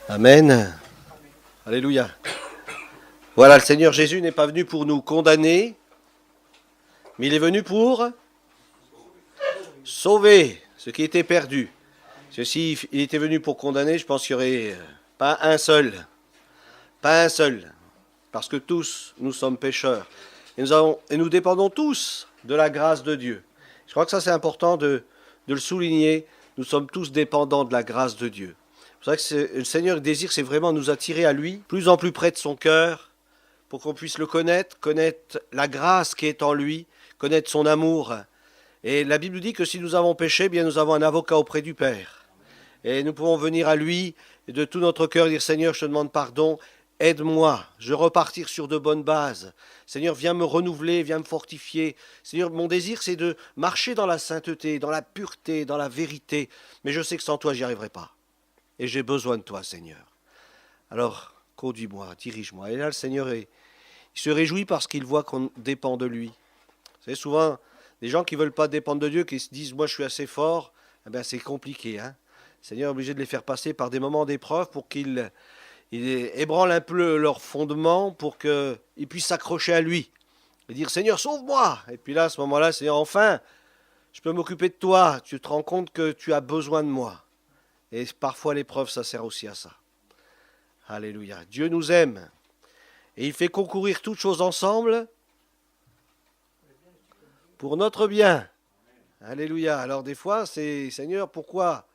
Amen. Alléluia. Voilà, le Seigneur Jésus n'est pas venu pour nous condamner, mais il est venu pour sauver ce qui était perdu. Parce que s'il était venu pour condamner, je pense qu'il n'y aurait pas un seul. Pas un seul. Parce que tous, nous sommes pécheurs. Et nous dépendons tous de la grâce de Dieu. Je crois que ça, c'est important de le souligner. Nous sommes tous dépendants de la grâce de Dieu. C'est vrai que le Seigneur désire, c'est vraiment nous attirer à lui, plus en plus près de son cœur, pour qu'on puisse le connaître la grâce qui est en lui, connaître son amour. Et la Bible dit que si nous avons péché, bien nous avons un avocat auprès du Père. Et nous pouvons venir à lui de tout notre cœur et dire « Seigneur, je te demande pardon, aide-moi, je veux repartir sur de bonnes bases. Seigneur, viens me renouveler, viens me fortifier. Seigneur, mon désir, c'est de marcher dans la sainteté, dans la pureté, dans la vérité. Mais je sais que sans toi, j'y arriverai pas. Et j'ai besoin de toi, Seigneur. Alors, conduis-moi, dirige-moi. » Et là, le Seigneur, il se réjouit parce qu'il voit qu'on dépend de lui. Vous savez, souvent, des gens qui ne veulent pas dépendre de Dieu, qui se disent « moi, je suis assez fort », eh bien, c'est compliqué. Le Seigneur est obligé de les faire passer par des moments d'épreuve pour qu'ils ébranlent un peu leur fondement, pour qu'ils puissent s'accrocher à lui. Et dire « Seigneur, sauve-moi !» Et puis là, à ce moment-là, Seigneur, enfin, je peux m'occuper de toi. Tu te rends compte que tu as besoin de moi. Et parfois l'épreuve, ça sert aussi à ça. Alléluia. Dieu nous aime. Et il fait concourir toutes choses ensemble pour notre bien. Alléluia. Alors des fois, c'est Seigneur, pourquoi ?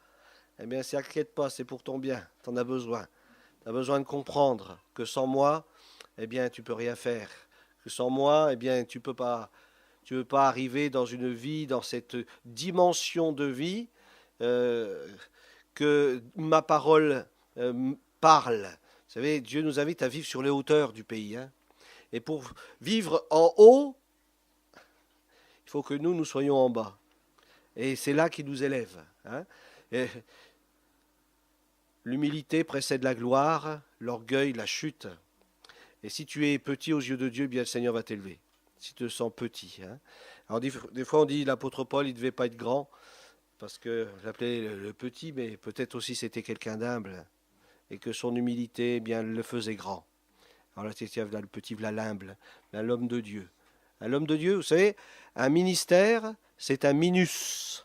Eh bien, t'inquiète pas, c'est pour ton bien. Tu en as besoin. Tu as besoin de comprendre que sans moi, eh bien, tu peux rien faire. Que sans moi, eh bien, tu peux pas arriver dans une vie, dans cette dimension de vie que ma parole parle. Vous savez, Dieu nous invite à vivre sur les hauteurs du pays. Et pour vivre en haut, il faut que nous soyons en bas. Et c'est là qu'il nous élève. L'humilité précède la gloire, l'orgueil, la chute. Et si tu es petit aux yeux de Dieu, bien le Seigneur va t'élever. Si tu te sens petit. Alors des fois on dit l'apôtre Paul, il ne devait pas être grand, parce que j'appelais le petit, mais peut-être aussi c'était quelqu'un d'humble, et que son humilité, eh bien, le faisait grand. Alors là, le petit, là, l'humble, là, l'homme de Dieu. L'homme de Dieu, vous savez, un ministère, c'est un minus.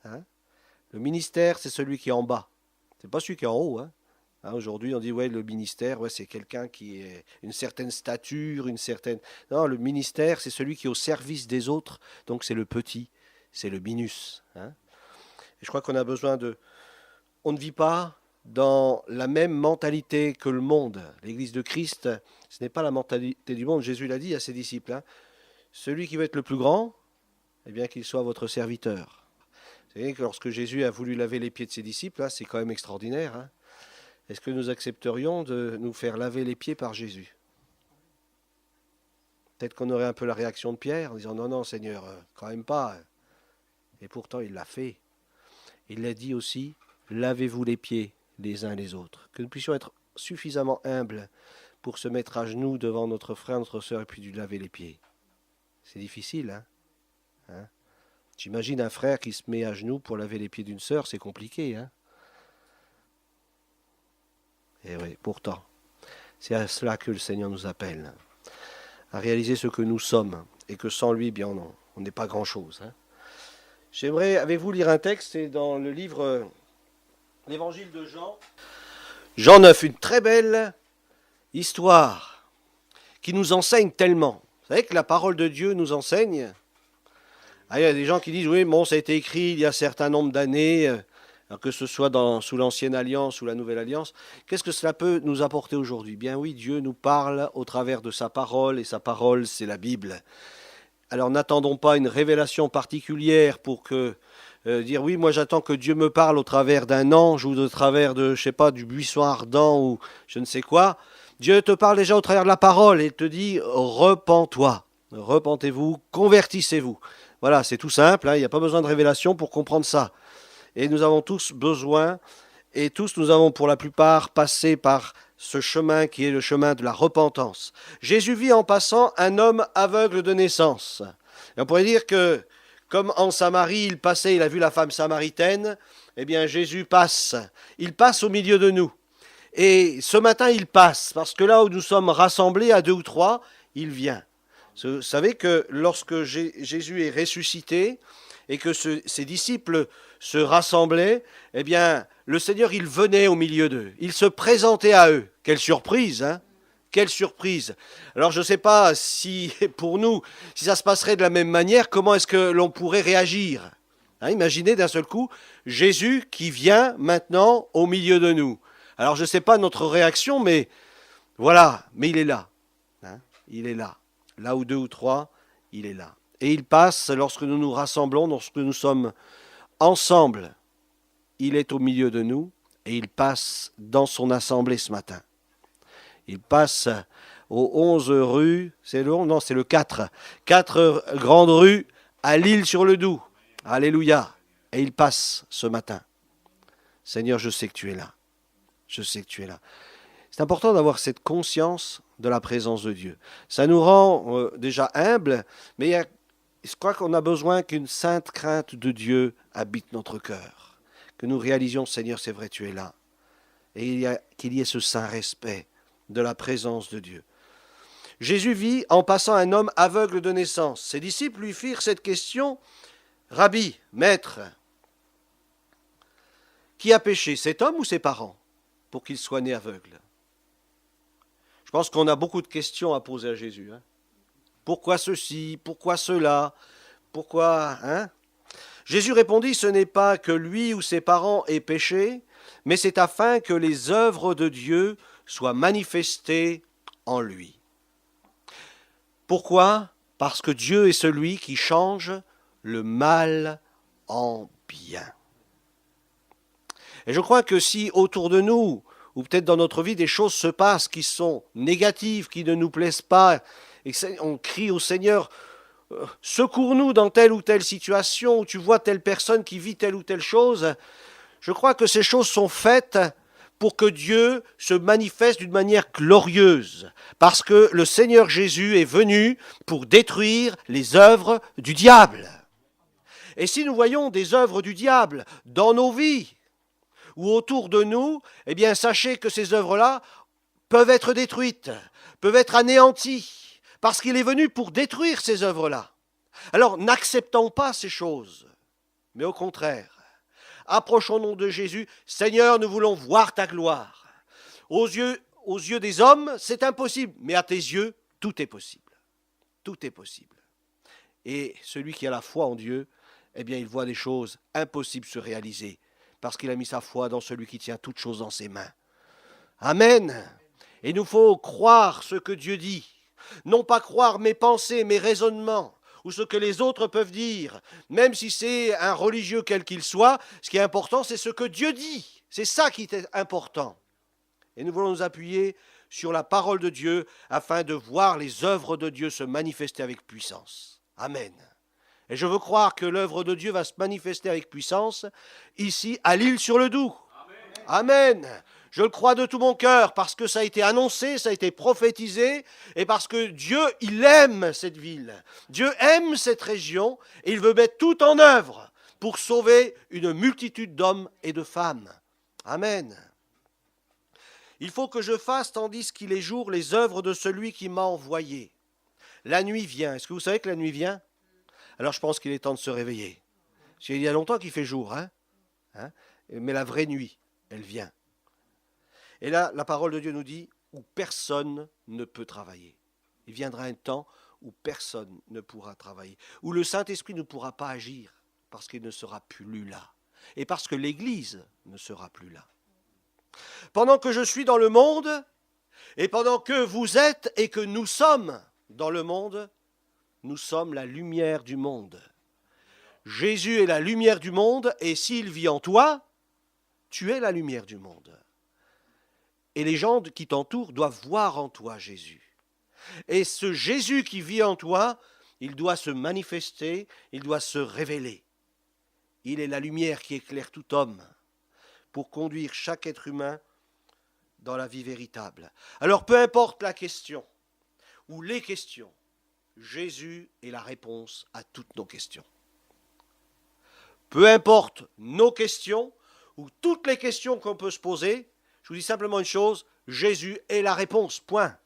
Le ministère, c'est celui qui est en bas. C'est pas celui qui est en haut. Aujourd'hui, on dit, ouais, le ministère, ouais, c'est quelqu'un qui est une certaine stature, une certaine... Non, le ministère, c'est celui qui est au service des autres, donc c'est le petit. C'est le minus. Et je crois qu'on a besoin de... On ne vit pas dans la même mentalité que le monde. L'Église de Christ, ce n'est pas la mentalité du monde. Jésus l'a dit à ses disciples. Celui qui veut être le plus grand, eh bien qu'il soit votre serviteur. Vous savez que lorsque Jésus a voulu laver les pieds de ses disciples, c'est quand même extraordinaire. Est-ce que nous accepterions de nous faire laver les pieds par Jésus ? Peut-être qu'on aurait un peu la réaction de Pierre en disant « Non, non, Seigneur, quand même pas ». Et pourtant, il l'a fait. Il l'a dit aussi, lavez-vous les pieds les uns les autres. Que nous puissions être suffisamment humbles pour se mettre à genoux devant notre frère, notre sœur, et puis lui laver les pieds. C'est difficile, J'imagine un frère qui se met à genoux pour laver les pieds d'une sœur, c'est compliqué, Et oui, pourtant, c'est à cela que le Seigneur nous appelle, à réaliser ce que nous sommes, et que sans lui, bien, on n'est pas grand-chose, J'aimerais avec vous lire un texte, c'est dans le livre, l'évangile de Jean. Jean 9, une très belle histoire qui nous enseigne tellement. Vous savez que la parole de Dieu nous enseigne. Il y a des gens qui disent, oui, bon, ça a été écrit il y a un certain nombre d'années, que ce soit sous l'Ancienne Alliance ou la Nouvelle Alliance. Qu'est-ce que cela peut nous apporter aujourd'hui ? Bien oui, Dieu nous parle au travers de sa parole, et sa parole, c'est la Bible. Alors n'attendons pas une révélation particulière pour dire oui, moi j'attends que Dieu me parle au travers d'un ange ou au travers de, je sais pas, du buisson ardent ou je ne sais quoi. Dieu te parle déjà au travers de la parole et te dit repens-toi, repentez-vous, convertissez-vous. Voilà, c'est tout simple, il n'y a pas besoin de révélation pour comprendre ça. Et nous avons tous besoin, et tous nous avons pour la plupart passé par ce chemin qui est le chemin de la repentance. Jésus vit en passant un homme aveugle de naissance. Et on pourrait dire que, comme en Samarie, il passait, il a vu la femme samaritaine, eh bien Jésus passe. Il passe au milieu de nous. Et ce matin, il passe, parce que là où nous sommes rassemblés à 2 ou 3, il vient. Vous savez que lorsque Jésus est ressuscité et que ses disciples se rassemblaient, eh bien, le Seigneur, il venait au milieu d'eux. Il se présentait à eux. Quelle surprise, hein ? Quelle surprise. Alors, je ne sais pas si, pour nous, si ça se passerait de la même manière, comment est-ce que l'on pourrait réagir ? Hein, imaginez d'un seul coup, Jésus qui vient maintenant au milieu de nous. Alors, je ne sais pas notre réaction, mais voilà, mais il est là. Hein, il est là. Là où 2 ou 3, il est là. Et il passe lorsque nous nous rassemblons, lorsque nous sommes ensemble. Il est au milieu de nous et il passe dans son assemblée ce matin. Il passe aux 11 rues, c'est le 11, non, c'est le 4. 4 grandes rues à l'Île-sur-le-Doubs. Alléluia. Et il passe ce matin. Seigneur, je sais que tu es là. Je sais que tu es là. C'est important d'avoir cette conscience de la présence de Dieu. Ça nous rend déjà humbles, mais je crois qu'on a besoin qu'une sainte crainte de Dieu habite notre cœur. Que nous réalisions, Seigneur, c'est vrai, tu es là. Et qu'il y ait ce saint respect de la présence de Dieu. Jésus vit en passant un homme aveugle de naissance. Ses disciples lui firent cette question, « Rabbi, maître, qui a péché, cet homme ou ses parents, pour qu'il soit né aveugle ?» Je pense qu'on a beaucoup de questions à poser à Jésus. Hein. Pourquoi ceci? Pourquoi cela? Pourquoi hein? Jésus répondit, ce n'est pas que lui ou ses parents aient péché, mais c'est afin que les œuvres de Dieu soient manifestées en lui. Pourquoi? Parce que Dieu est celui qui change le mal en bien. Et je crois que si autour de nous, ou peut-être dans notre vie, des choses se passent qui sont négatives, qui ne nous plaisent pas, et on crie au Seigneur, secours-nous dans telle ou telle situation, où tu vois telle personne qui vit telle ou telle chose, je crois que ces choses sont faites pour que Dieu se manifeste d'une manière glorieuse, parce que le Seigneur Jésus est venu pour détruire les œuvres du diable. Et si nous voyons des œuvres du diable dans nos vies, ou autour de nous, eh bien sachez que ces œuvres-là peuvent être détruites, peuvent être anéanties, parce qu'il est venu pour détruire ces œuvres-là. Alors n'acceptons pas ces choses, mais au contraire, approchons-nous de Jésus. Seigneur, nous voulons voir ta gloire. Aux yeux des hommes, c'est impossible, mais à tes yeux, tout est possible. Tout est possible. Et celui qui a la foi en Dieu, eh bien il voit des choses impossibles se réaliser, parce qu'il a mis sa foi dans celui qui tient toutes choses dans ses mains. Amen. Et il nous faut croire ce que Dieu dit. Non pas croire mes pensées, mes raisonnements, ou ce que les autres peuvent dire, même si c'est un religieux quel qu'il soit, ce qui est important, c'est ce que Dieu dit. C'est ça qui est important. Et nous voulons nous appuyer sur la parole de Dieu afin de voir les œuvres de Dieu se manifester avec puissance. Amen. Et je veux croire que l'œuvre de Dieu va se manifester avec puissance ici à l'Île-sur-le-Doubs. Amen. Je le crois de tout mon cœur parce que ça a été annoncé, ça a été prophétisé et parce que Dieu, il aime cette ville. Dieu aime cette région et il veut mettre tout en œuvre pour sauver une multitude d'hommes et de femmes. Amen. Il faut que je fasse, tandis qu'il est jour, les œuvres de celui qui m'a envoyé. La nuit vient. Est-ce que vous savez que la nuit vient? Alors je pense qu'il est temps de se réveiller. Parce qu'il y a longtemps qu'il fait jour, mais la vraie nuit, elle vient. Et là, la parole de Dieu nous dit, où personne ne peut travailler. Il viendra un temps où personne ne pourra travailler, où le Saint-Esprit ne pourra pas agir, parce qu'il ne sera plus là, et parce que l'Église ne sera plus là. Pendant que je suis dans le monde, et pendant que vous êtes et que nous sommes dans le monde, nous sommes la lumière du monde. Jésus est la lumière du monde, et s'il vit en toi, tu es la lumière du monde. Et les gens qui t'entourent doivent voir en toi Jésus. Et ce Jésus qui vit en toi, il doit se manifester, il doit se révéler. Il est la lumière qui éclaire tout homme pour conduire chaque être humain dans la vie véritable. Alors peu importe la question ou les questions, Jésus est la réponse à toutes nos questions. Peu importe nos questions ou toutes les questions qu'on peut se poser, je vous dis simplement une chose, Jésus est la réponse, point.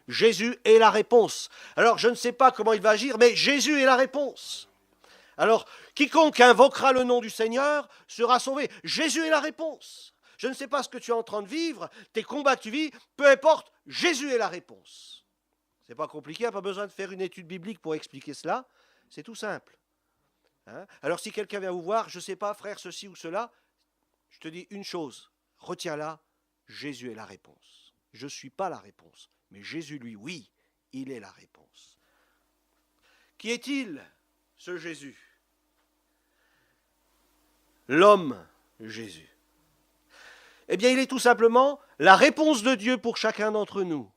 Jésus est la réponse. Alors, je ne sais pas comment il va agir, mais Jésus est la réponse. Alors, quiconque invoquera le nom du Seigneur sera sauvé. Jésus est la réponse. Je ne sais pas ce que tu es en train de vivre, tes combats que tu vis, peu importe, Jésus est la réponse. Ce n'est pas compliqué, il n'y a pas besoin de faire une étude biblique pour expliquer cela, c'est tout simple. Hein? Alors, si quelqu'un vient vous voir, je ne sais pas, frère, ceci ou cela, je te dis une chose, retiens-la, Jésus est la réponse. Je ne suis pas la réponse, mais Jésus, lui, oui, il est la réponse. Qui est-il, ce Jésus? L'homme Jésus. Eh bien, il est tout simplement la réponse de Dieu pour chacun d'entre nous.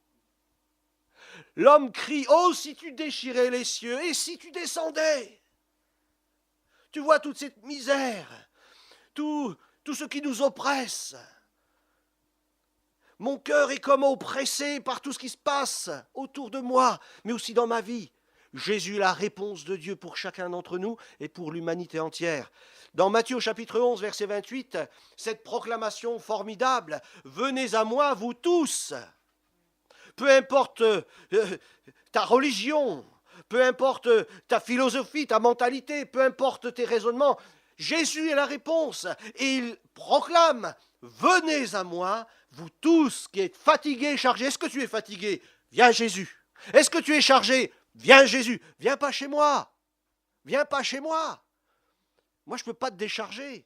L'homme crie, oh, si tu déchirais les cieux, et si tu descendais? Tu vois toute cette misère, tout ce qui nous oppresse. Mon cœur est comme oppressé par tout ce qui se passe autour de moi, mais aussi dans ma vie. Jésus est la réponse de Dieu pour chacun d'entre nous et pour l'humanité entière. Dans Matthieu chapitre 11, verset 28, cette proclamation formidable, « Venez à moi, vous tous !» Peu importe ta religion, peu importe ta philosophie, ta mentalité, peu importe tes raisonnements, Jésus est la réponse et il proclame « Venez à moi, vous tous qui êtes fatigués et chargés. » Est-ce que tu es fatigué? Viens Jésus. Est-ce que tu es chargé? Viens Jésus. Viens pas chez moi. Viens pas chez moi. Moi, je ne peux pas te décharger.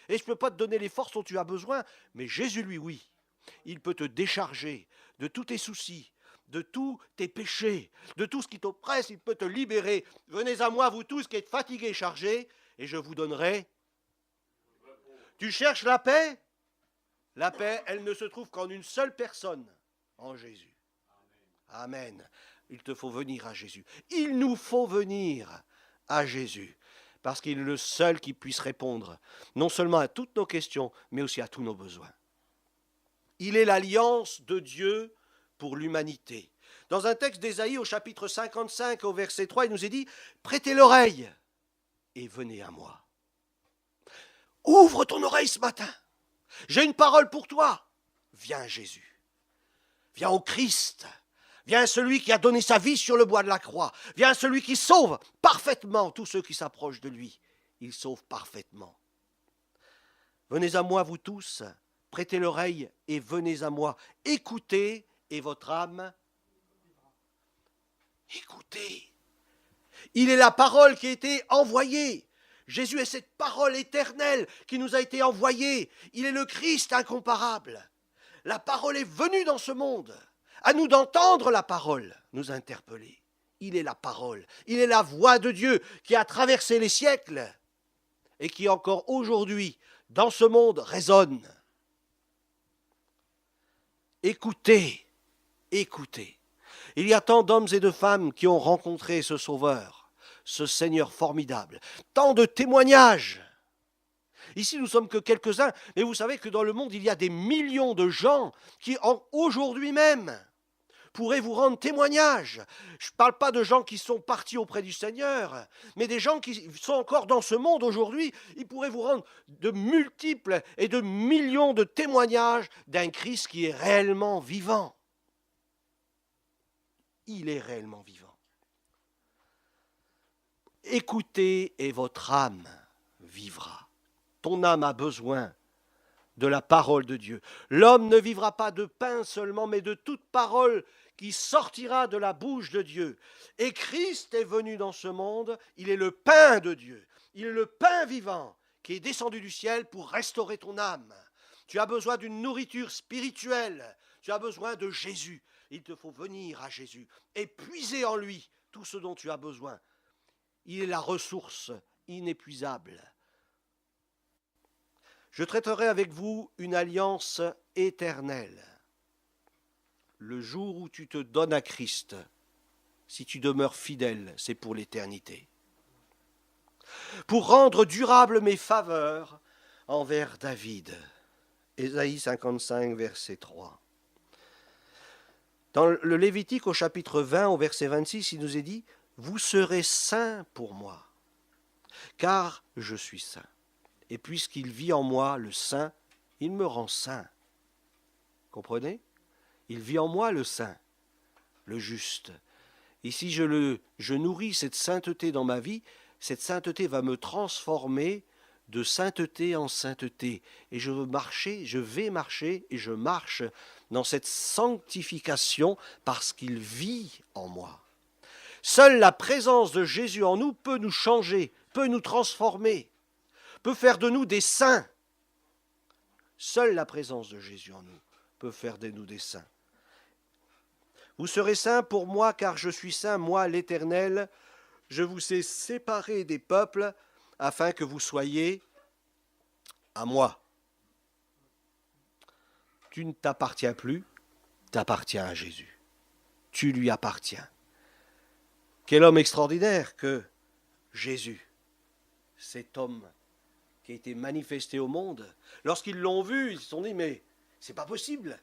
Et je ne peux pas te donner les forces dont tu as besoin. Mais Jésus, lui, oui. Il peut te décharger de tous tes soucis, de tous tes péchés, de tout ce qui t'oppresse. Il peut te libérer. Venez à moi, vous tous qui êtes fatigués et chargés, et je vous donnerai. Tu cherches la paix? La paix, elle ne se trouve qu'en une seule personne, en Jésus. Amen. Il te faut venir à Jésus. Il nous faut venir à Jésus, parce qu'il est le seul qui puisse répondre, non seulement à toutes nos questions, mais aussi à tous nos besoins. Il est l'alliance de Dieu pour l'humanité. Dans un texte d'Ésaïe au chapitre 55, au verset 3, il nous est dit « Prêtez l'oreille et venez à moi. » Ouvre ton oreille ce matin. J'ai une parole pour toi. Viens Jésus. Viens au Christ. Viens celui qui a donné sa vie sur le bois de la croix. Viens celui qui sauve parfaitement tous ceux qui s'approchent de lui. Il sauve parfaitement. Venez à moi, vous tous. Prêtez l'oreille et venez à moi. Écoutez et votre âme. Écoutez. Il est la parole qui a été envoyée. Jésus est cette parole éternelle qui nous a été envoyée. Il est le Christ incomparable. La parole est venue dans ce monde. À nous d'entendre la parole nous interpeller. Il est la parole. Il est la voix de Dieu qui a traversé les siècles et qui encore aujourd'hui, dans ce monde, résonne. Écoutez, écoutez. Il y a tant d'hommes et de femmes qui ont rencontré ce Sauveur, ce Seigneur formidable. Tant de témoignages. Ici, nous ne sommes que quelques-uns, mais vous savez que dans le monde, il y a des millions de gens qui, aujourd'hui même, pourraient vous rendre témoignage. Je ne parle pas de gens qui sont partis auprès du Seigneur, mais des gens qui sont encore dans ce monde aujourd'hui, ils pourraient vous rendre de multiples et de millions de témoignages d'un Christ qui est réellement vivant. Il est réellement vivant. Écoutez et votre âme vivra. Ton âme a besoin de la parole de Dieu. L'homme ne vivra pas de pain seulement, mais de toute parole qui sortira de la bouche de Dieu. Et Christ est venu dans ce monde, il est le pain de Dieu. Il est le pain vivant qui est descendu du ciel pour restaurer ton âme. Tu as besoin d'une nourriture spirituelle. Tu as besoin de Jésus. Il te faut venir à Jésus et puiser en lui tout ce dont tu as besoin. Il est la ressource inépuisable. Je traiterai avec vous une alliance éternelle. Le jour où tu te donnes à Christ, si tu demeures fidèle, c'est pour l'éternité. Pour rendre durables mes faveurs envers David. Ésaïe 55, verset 3. Dans le Lévitique au chapitre 20, au verset 26, il nous est dit « Vous serez saints pour moi, car je suis saint. » Et puisqu'il vit en moi, le saint, il me rend saint. Comprenez? Il vit en moi, le saint, le juste. Et si je nourris cette sainteté dans ma vie, cette sainteté va me transformer de sainteté en sainteté. Et je vais marcher et je marche dans cette sanctification parce qu'il vit en moi. Seule la présence de Jésus en nous peut nous changer, peut nous transformer, peut faire de nous des saints. Seule la présence de Jésus en nous peut faire de nous des saints. Vous serez saints pour moi, car je suis saint, moi l'Éternel. Je vous ai séparés des peuples, afin que vous soyez à moi. Tu ne t'appartiens plus, t'appartiens à Jésus. Tu lui appartiens. Quel homme extraordinaire que Jésus, cet homme qui a été manifesté au monde. Lorsqu'ils l'ont vu, ils se sont dit, mais c'est pas possible.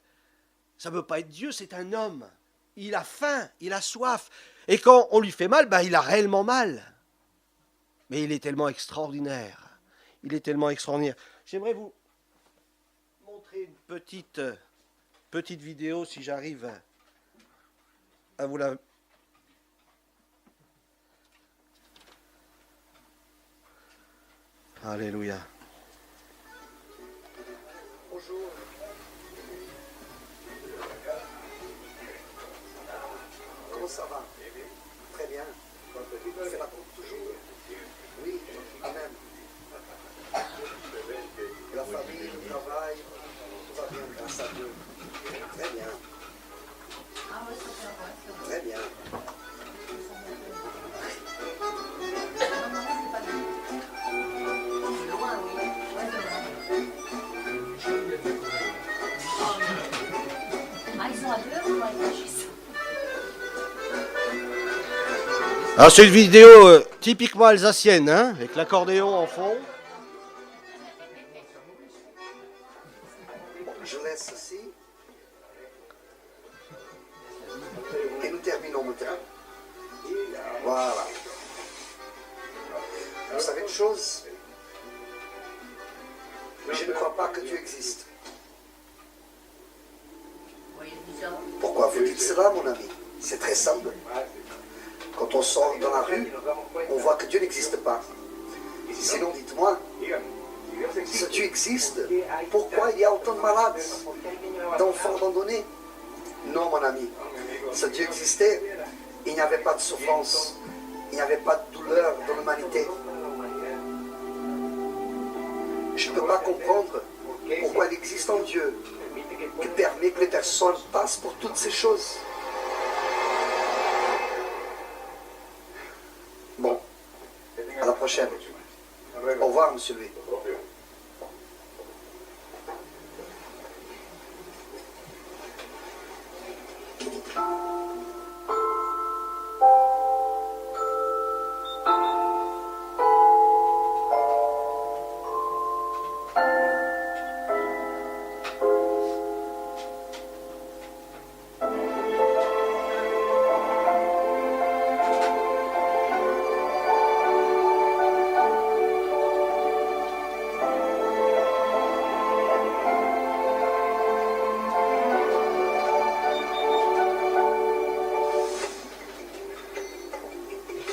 Ça ne peut pas être Dieu, c'est un homme. Il a faim, il a soif. Et quand on lui fait mal, il a réellement mal. Mais il est tellement extraordinaire. Il est tellement extraordinaire. J'aimerais vous montrer une petite vidéo, si j'arrive à vous la... Alléluia. Bonjour. Comment ça va? Très bien. C'est la coupe toujours? Oui, amen. La famille, le travail, tout va bien grâce à Dieu. Très bien. Très bien. Alors c'est une vidéo typiquement alsacienne, avec l'accordéon en fond. Je laisse ceci. Et nous terminons maintenant. Voilà. Vous savez une chose? Je ne crois pas que Dieu existe. Pourquoi vous dites cela, mon ami? C'est très simple. Quand on sort dans la rue, on voit que Dieu n'existe pas. Sinon, dites-moi, si Dieu existe, pourquoi il y a autant de malades, d'enfants abandonnés? Non, mon ami. Si Dieu existait, il n'y avait pas de souffrance, il n'y avait pas de douleur dans l'humanité. Je ne peux pas comprendre pourquoi il existe en Dieu qui permet que les personnes passent pour toutes ces choses. Bon, à la prochaine. Au revoir, monsieur Louis.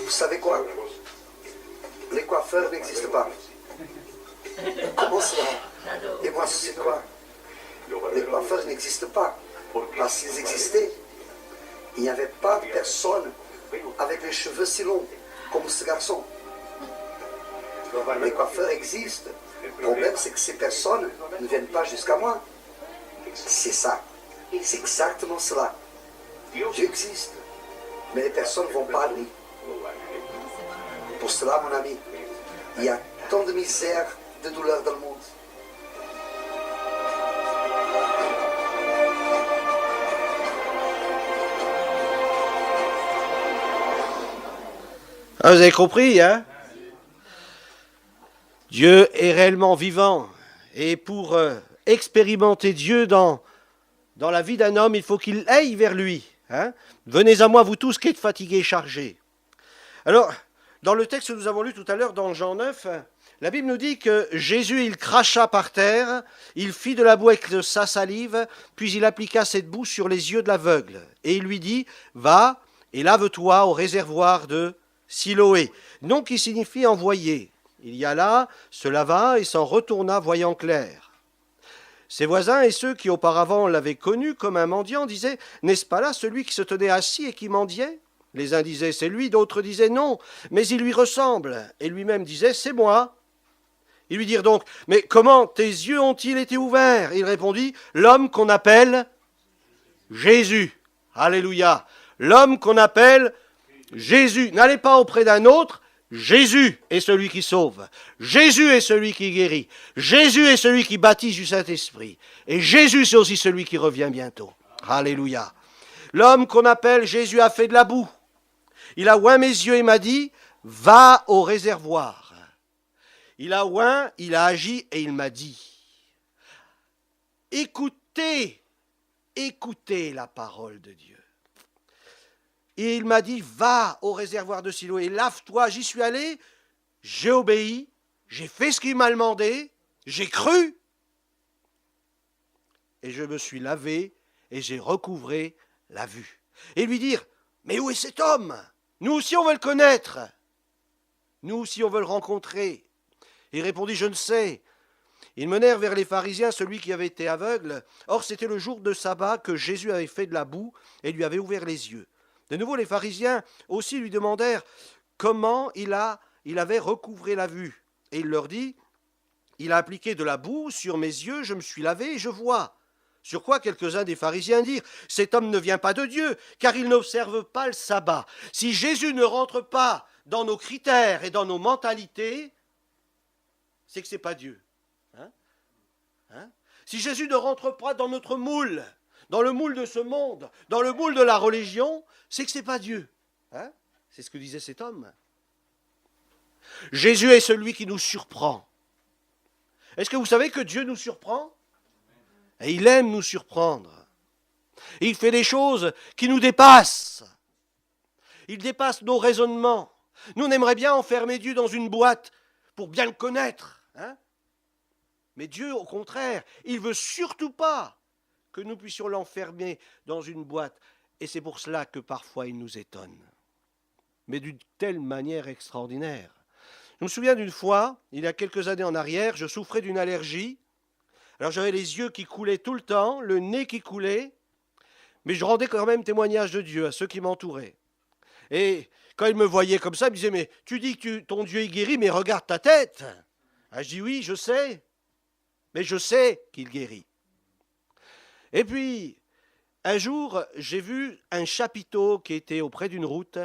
Vous savez quoi? Les coiffeurs n'existent pas. Comment cela? Et moi, c'est quoi? Les coiffeurs n'existent pas. Parce qu'ils existaient, il n'y avait pas de personne avec les cheveux si longs comme ce garçon. Les coiffeurs existent. Le problème, c'est que ces personnes ne viennent pas jusqu'à moi. C'est ça. C'est exactement cela. Dieu existe. Mais les personnes ne vont pas à lui. Pour cela, mon ami, il y a tant de misère, de douleur dans le monde. Ah, vous avez compris, hein? Dieu est réellement vivant. Et pour expérimenter Dieu dans la vie d'un homme, il faut qu'il aille vers lui. Hein? Venez à moi, vous tous qui êtes fatigués et chargés. Alors, dans le texte que nous avons lu tout à l'heure, dans Jean 9, La Bible nous dit que Jésus, il cracha par terre, il fit de la boue avec sa salive, puis il appliqua cette boue sur les yeux de l'aveugle. Et il lui dit, va et lave-toi au réservoir de Siloé, nom qui signifie envoyé. Il y alla, se lava et s'en retourna voyant clair. Ses voisins et ceux qui auparavant l'avaient connu comme un mendiant disaient, n'est-ce pas là celui qui se tenait assis et qui mendiait ? Les uns disaient, c'est lui, d'autres disaient, non, mais il lui ressemble. Et lui-même disait, c'est moi. Ils lui dirent donc, mais comment tes yeux ont-ils été ouverts ? Il répondit, l'homme qu'on appelle Jésus. Alléluia. L'homme qu'on appelle Jésus. N'allez pas auprès d'un autre. Jésus est celui qui sauve. Jésus est celui qui guérit. Jésus est celui qui baptise du Saint-Esprit. Et Jésus, c'est aussi celui qui revient bientôt. Alléluia. L'homme qu'on appelle Jésus a fait de la boue. Il a oint mes yeux et m'a dit, va au réservoir. Il a oint, il a agi et il m'a dit, écoutez la parole de Dieu. Et il m'a dit, va au réservoir de Siloé, lave-toi. J'y suis allé, j'ai obéi, j'ai fait ce qu'il m'a demandé, j'ai cru. Et je me suis lavé et j'ai recouvré la vue. Et lui dire, mais où est cet homme ? Nous aussi on veut le connaître. Nous aussi on veut le rencontrer. Il répondit, je ne sais. Ils menèrent vers les pharisiens celui qui avait été aveugle. Or, c'était le jour de sabbat que Jésus avait fait de la boue et lui avait ouvert les yeux. De nouveau, les pharisiens aussi lui demandèrent comment il avait recouvré la vue. Et il leur dit, il a appliqué de la boue sur mes yeux, je me suis lavé et je vois. Sur quoi quelques-uns des pharisiens dirent, cet homme ne vient pas de Dieu, car il n'observe pas le sabbat. Si Jésus ne rentre pas dans nos critères et dans nos mentalités, c'est que ce n'est pas Dieu. Si Jésus ne rentre pas dans notre moule, dans le moule de ce monde, dans le moule de la religion, c'est que ce n'est pas Dieu. C'est ce que disait cet homme. Jésus est celui qui nous surprend. Est-ce que vous savez que Dieu nous surprend ? Et il aime nous surprendre. Et il fait des choses qui nous dépassent. Il dépasse nos raisonnements. Nous, on aimerait bien enfermer Dieu dans une boîte pour bien le connaître. Mais Dieu, au contraire, il ne veut surtout pas que nous puissions l'enfermer dans une boîte. Et c'est pour cela que parfois il nous étonne. Mais d'une telle manière extraordinaire. Je me souviens d'une fois, il y a quelques années en arrière, je souffrais d'une allergie. Alors j'avais les yeux qui coulaient tout le temps, le nez qui coulait, mais je rendais quand même témoignage de Dieu à ceux qui m'entouraient. Et quand ils me voyaient comme ça, ils me disaient, mais tu dis que ton Dieu est guéri, mais regarde ta tête. Je dis oui, je sais, mais je sais qu'il guérit. Et puis, un jour, j'ai vu un chapiteau qui était auprès d'une route,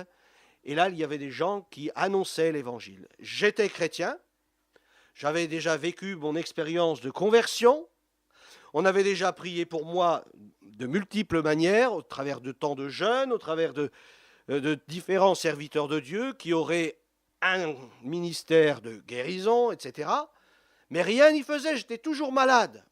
et là, il y avait des gens qui annonçaient l'évangile. J'étais chrétien, j'avais déjà vécu mon expérience de conversion, on avait déjà prié pour moi de multiples manières, au travers de temps de jeûne, au travers de différents serviteurs de Dieu qui auraient un ministère de guérison, etc. Mais rien n'y faisait, j'étais toujours malade.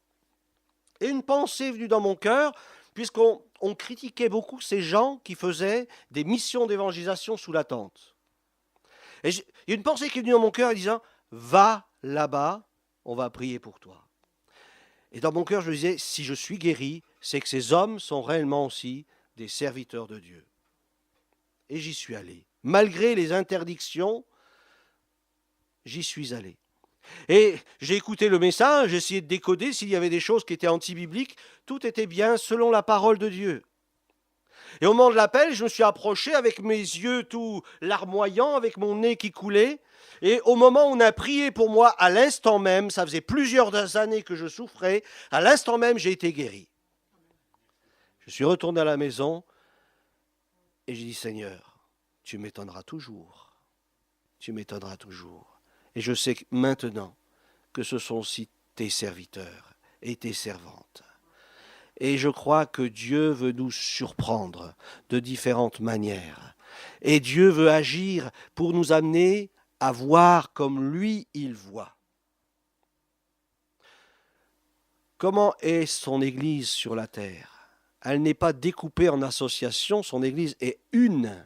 Et une pensée est venue dans mon cœur, puisqu'on critiquait beaucoup ces gens qui faisaient des missions d'évangélisation sous la tente. Et il y a une pensée qui est venue dans mon cœur en disant, va là-bas, on va prier pour toi. Et dans mon cœur, je me disais, si je suis guéri, c'est que ces hommes sont réellement aussi des serviteurs de Dieu. Et j'y suis allé. Malgré les interdictions, j'y suis allé. Et j'ai écouté le message, j'ai essayé de décoder s'il y avait des choses qui étaient anti-bibliques. Tout était bien selon la parole de Dieu. Et au moment de l'appel, je me suis approché avec mes yeux tout larmoyants, avec mon nez qui coulait. Et au moment où on a prié pour moi, à l'instant même, ça faisait plusieurs années que je souffrais, à l'instant même, j'ai été guéri. Je suis retourné à la maison et j'ai dit, Seigneur, tu m'étonneras toujours. Tu m'étonneras toujours. Et je sais maintenant que ce sont aussi tes serviteurs et tes servantes. Et je crois que Dieu veut nous surprendre de différentes manières. Et Dieu veut agir pour nous amener à voir comme lui, il voit. Comment est son Église sur la terre ? Elle n'est pas découpée en associations, son Église est une.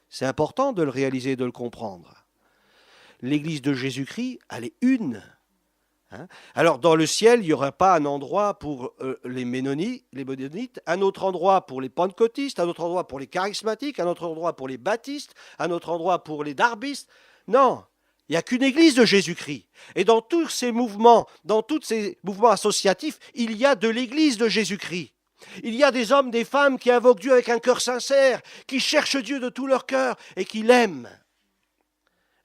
C'est important de le réaliser, de le comprendre. l'Église de Jésus-Christ, elle est une. Hein? Alors, dans le ciel, il n'y aura pas un endroit pour les Ménonites, un autre endroit pour les pentecôtistes, un autre endroit pour les charismatiques, un autre endroit pour les baptistes, un autre endroit pour les darbistes. Non, il n'y a qu'une Église de Jésus-Christ. Et dans tous ces mouvements associatifs, il y a de l'Église de Jésus-Christ. Il y a des hommes, des femmes qui invoquent Dieu avec un cœur sincère, qui cherchent Dieu de tout leur cœur et qui l'aiment.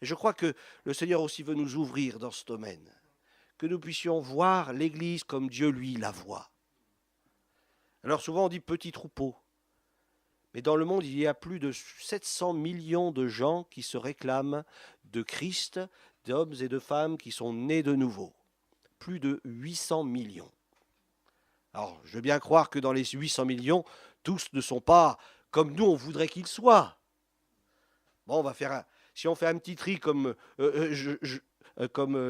Et je crois que le Seigneur aussi veut nous ouvrir dans ce domaine, que nous puissions voir l'Église comme Dieu, lui, la voit. Alors souvent on dit petit troupeau, mais dans le monde il y a plus de 700 millions de gens qui se réclament de Christ, d'hommes et de femmes qui sont nés de nouveau. Plus de 800 millions. Alors je veux bien croire que dans les 800 millions, tous ne sont pas comme nous on voudrait qu'ils soient. Bon, si on fait un petit tri comme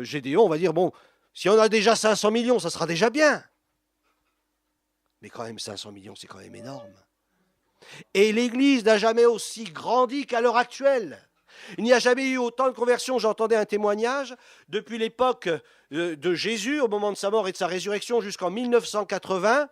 Gédéon, on va dire, bon, si on a déjà 500 millions, ça sera déjà bien. Mais quand même, 500 millions, c'est quand même énorme. Et l'Église n'a jamais aussi grandi qu'à l'heure actuelle. Il n'y a jamais eu autant de conversions. J'entendais un témoignage depuis l'époque de Jésus, au moment de sa mort et de sa résurrection, jusqu'en 1980.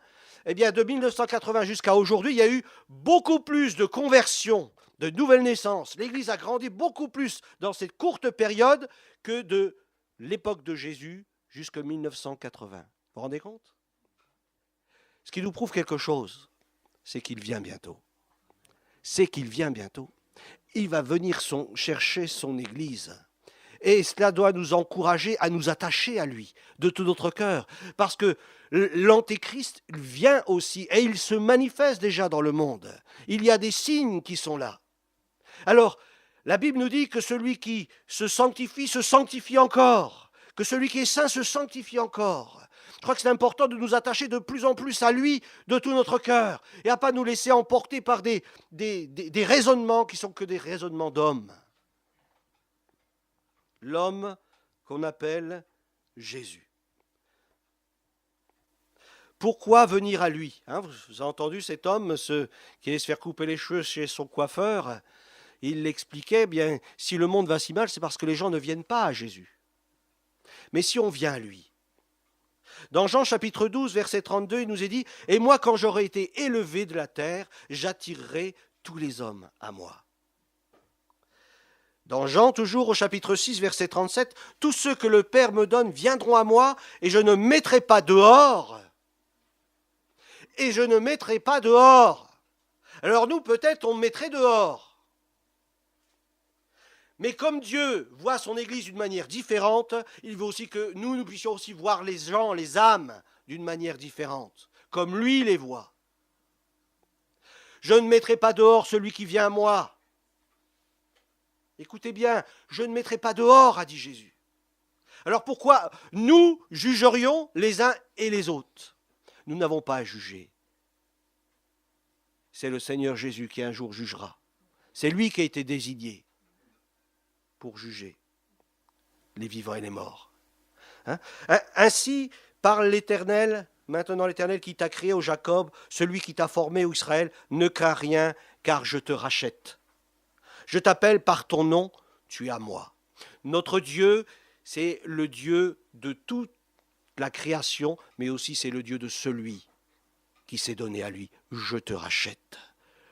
Eh bien, de 1980 jusqu'à aujourd'hui, il y a eu beaucoup plus de conversions, de nouvelles naissances. L'Église a grandi beaucoup plus dans cette courte période que de l'époque de Jésus jusqu'en 1980. Vous vous rendez compte? Ce qui nous prouve quelque chose, c'est qu'il vient bientôt. C'est qu'il vient bientôt. Il va venir chercher son Église. Et cela doit nous encourager à nous attacher à lui de tout notre cœur. Parce que l'Antéchrist vient aussi et il se manifeste déjà dans le monde. Il y a des signes qui sont là. Alors, la Bible nous dit que celui qui se sanctifie encore. Que celui qui est saint se sanctifie encore. Je crois que c'est important de nous attacher de plus en plus à lui de tout notre cœur et à ne pas nous laisser emporter par des raisonnements qui sont que des raisonnements d'hommes. L'homme qu'on appelle Jésus. Pourquoi venir à lui? Vous avez entendu cet homme qui allait se faire couper les cheveux chez son coiffeur. Il l'expliquait, bien, si le monde va si mal, c'est parce que les gens ne viennent pas à Jésus. Mais si on vient à lui. Dans Jean chapitre 12, verset 32, il nous est dit « Et moi, quand j'aurai été élevé de la terre, j'attirerai tous les hommes à moi. » Dans Jean, toujours au chapitre 6, verset 37, « Tous ceux que le Père me donne viendront à moi, et je ne mettrai pas dehors. » Et je ne mettrai pas dehors. Alors nous, peut-être, on mettrait dehors. Mais comme Dieu voit son Église d'une manière différente, il veut aussi que nous puissions aussi voir les gens, les âmes, d'une manière différente, comme lui les voit. Je ne mettrai pas dehors celui qui vient à moi. Écoutez bien, je ne mettrai pas dehors, a dit Jésus. Alors pourquoi nous jugerions les uns et les autres? Nous n'avons pas à juger. C'est le Seigneur Jésus qui un jour jugera. C'est lui qui a été désigné pour juger les vivants et les morts. Ainsi parle l'Éternel, maintenant l'Éternel qui t'a créé, ô Jacob, celui qui t'a formé, ô Israël, ne crains rien, car je te rachète. Je t'appelle par ton nom, tu es à moi. Notre Dieu, c'est le Dieu de toute la création, mais aussi c'est le Dieu de celui qui s'est donné à lui. Je te rachète.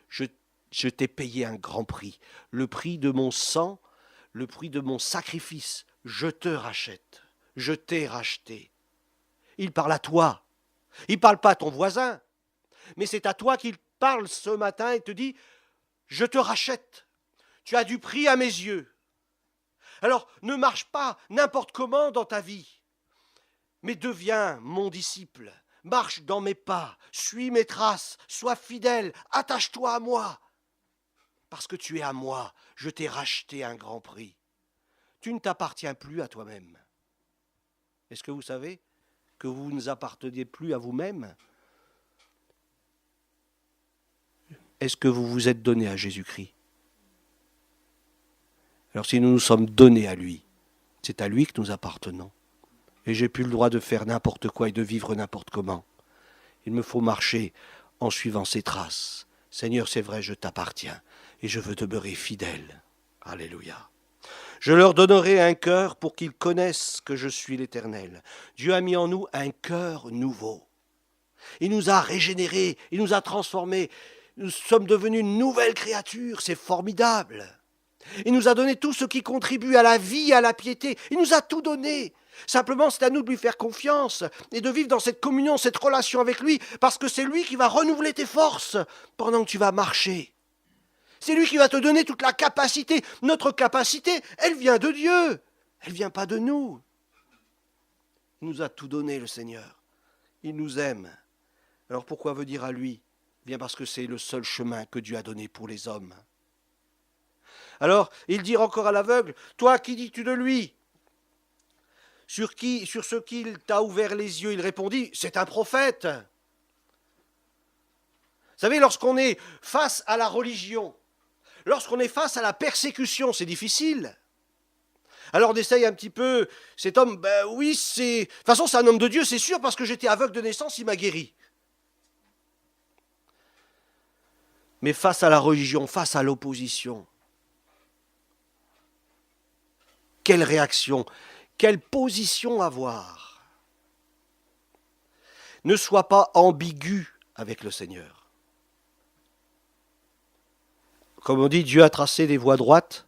Je t'ai payé un grand prix, le prix de mon sang, le prix de mon sacrifice, je te rachète, je t'ai racheté. Il parle à toi, il ne parle pas à ton voisin, mais c'est à toi qu'il parle ce matin et te dit, je te rachète, tu as du prix à mes yeux. Alors ne marche pas n'importe comment dans ta vie, mais deviens mon disciple, marche dans mes pas, suis mes traces, sois fidèle, attache-toi à moi. Parce que tu es à moi, je t'ai racheté un grand prix. Tu ne t'appartiens plus à toi-même. Est-ce que vous savez que vous ne apparteniez plus à vous-même? Est-ce que vous vous êtes donné à Jésus-Christ? Alors si nous nous sommes donnés à lui, c'est à lui que nous appartenons. Et j'ai plus le droit de faire n'importe quoi et de vivre n'importe comment. Il me faut marcher en suivant ses traces. Seigneur, c'est vrai, je t'appartiens et je veux demeurer fidèle. Alléluia. Je leur donnerai un cœur pour qu'ils connaissent que je suis l'Éternel. Dieu a mis en nous un cœur nouveau. Il nous a régénérés, il nous a transformés. Nous sommes devenus une nouvelle créature, c'est formidable. Il nous a donné tout ce qui contribue à la vie, à la piété. Il nous a tout donné. Simplement, c'est à nous de lui faire confiance et de vivre dans cette communion, cette relation avec lui, parce que c'est lui qui va renouveler tes forces pendant que tu vas marcher. C'est lui qui va te donner toute la capacité. Notre capacité, elle vient de Dieu. Elle ne vient pas de nous. Il nous a tout donné, le Seigneur. Il nous aime. Alors pourquoi venir à lui ? Bien parce que c'est le seul chemin que Dieu a donné pour les hommes. Alors, il dit encore à l'aveugle, « Toi, qui dis-tu de lui ? Sur ce qu'il t'a ouvert les yeux, il répondit, « C'est un prophète. » Vous savez, lorsqu'on est face à la religion, lorsqu'on est face à la persécution, c'est difficile. Alors on essaye un petit peu, cet homme, ben oui, de toute façon c'est un homme de Dieu, c'est sûr, parce que j'étais aveugle de naissance, il m'a guéri. Mais face à la religion, face à l'opposition, quelle réaction, quelle position avoir ? Ne sois pas ambigu avec le Seigneur. Comme on dit, Dieu a tracé des voies droites,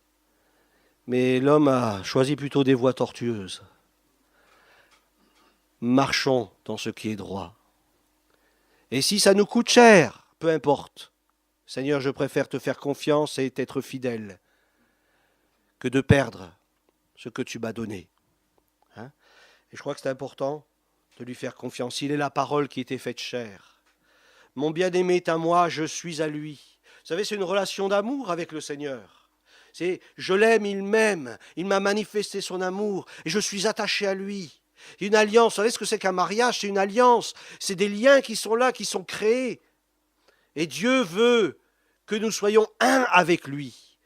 mais l'homme a choisi plutôt des voies tortueuses. Marchons dans ce qui est droit. Et si ça nous coûte cher, peu importe. Seigneur, je préfère te faire confiance et t'être fidèle que de perdre ce que tu m'as donné. Hein ? Et je crois que c'est important de lui faire confiance. Il est la parole qui était faite chair. Mon bien-aimé est à moi, je suis à lui. Vous savez, c'est une relation d'amour avec le Seigneur. C'est je l'aime, il m'aime, il m'a manifesté son amour et je suis attaché à lui. Une alliance, vous savez ce que c'est qu'un mariage ? C'est une alliance, c'est des liens qui sont là, qui sont créés. Et Dieu veut que nous soyons un avec lui.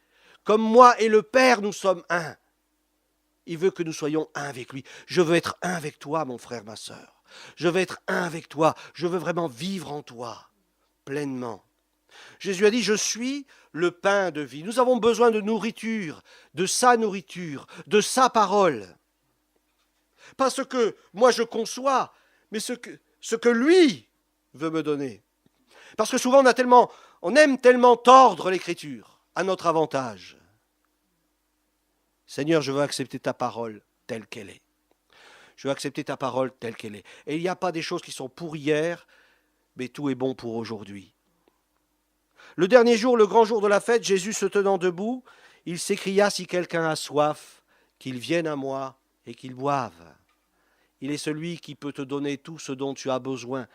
Comme moi et le Père, nous sommes un. Il veut que nous soyons un avec lui. Je veux être un avec toi, mon frère, ma sœur. Je veux être un avec toi. Je veux vraiment vivre en toi, pleinement. Jésus a dit, je suis le pain de vie. Nous avons besoin de nourriture, de sa parole. Pas ce que moi je conçois, mais ce que lui veut me donner. Parce que souvent on aime tellement tordre l'Écriture à notre avantage. Seigneur, je veux accepter ta parole telle qu'elle est. Je veux accepter ta parole telle qu'elle est. Et il n'y a pas des choses qui sont pour hier, mais tout est bon pour aujourd'hui. Le dernier jour, le grand jour de la fête, Jésus se tenant debout, il s'écria, si quelqu'un a soif, qu'il vienne à moi et qu'il boive. Il est celui qui peut te donner tout ce dont tu as besoin.